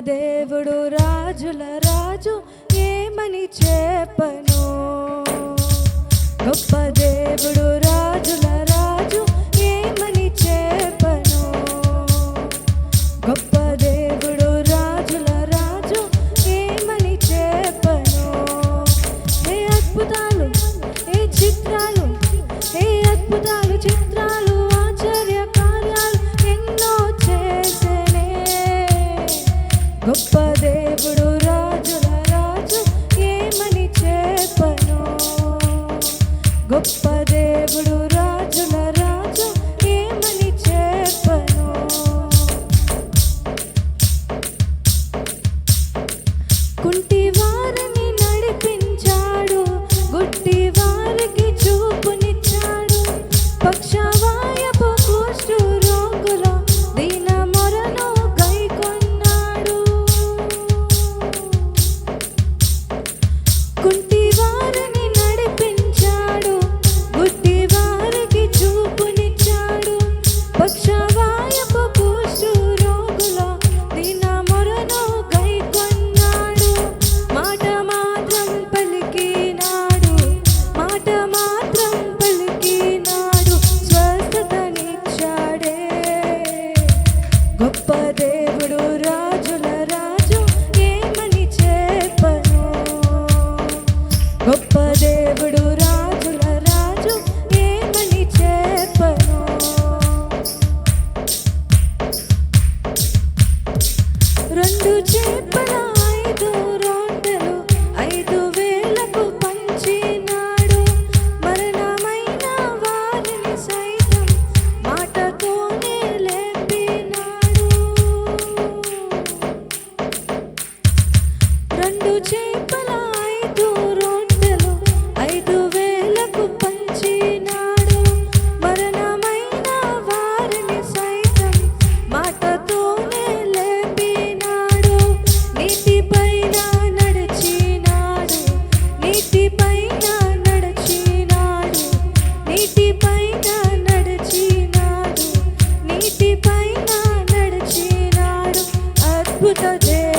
దేవుడు రాజుల రాజు ఏమని చెప్పను. గొప్ప దేవుడు రాజుల రాజు ఏమని చెప్పను. గొప్ప దేవుడు రాజుల రాజు ఏమని చెప్పను. ఏ అద్భుతాలు, ఏ చిత్రాలు, ఏ అద్భుతాలు చిత్రాలు ఆశ్చర్య కార్యాలు ఎన్నో చేసెనే. గొప్ప దేవుడు రాజుల రాజు ఏమని చెప్పను. గొప్ప దేవుడు రాజుల రాజు ఏమని చెప్పను. కుంటి వారిని నడిపించాడు, గుడ్డి వారికి చూపునిచ్చాడు. పక్షవాయపు కుష్టు రోగుల దీన మొరను గైకొన్నాడు. కుంటి వారిని నడిపించాడు, గుడ్డి వారికి చూపునిచ్చాడు. పక్షవాయపు కుష్టు రోగుల దీన మొరను గైకొన్నాడు. మాట మాత్రం పలికినాడు, మాట మాత్రం పలికినాడు, స్వస్థతనిచ్చాడే. గొప్ప దేవుడు రాజుల రాజు ఏమని చెప్పను. గొప్ప దేవుడు రాజుల రాజు ఏమని చెప్పను. రెండు చేపల 5 రొట్టెలు 5,000కు పంచినాడు. మరణమైన వారిని సైతం మాటతోనే లేపినాడు. రెండు చేపల 5 రొట్టెలు 5,000కు పంచినాడు. మరణమైన వారిని సైతం మాటతోనే లేపినాడు. నీటిపైన నడిచినాడు, నీటిపైన నడిచినాడు, నీటిపైన నడిచినాడు, నీటిపైన నడిచినాడు. అద్భుత దేవుడు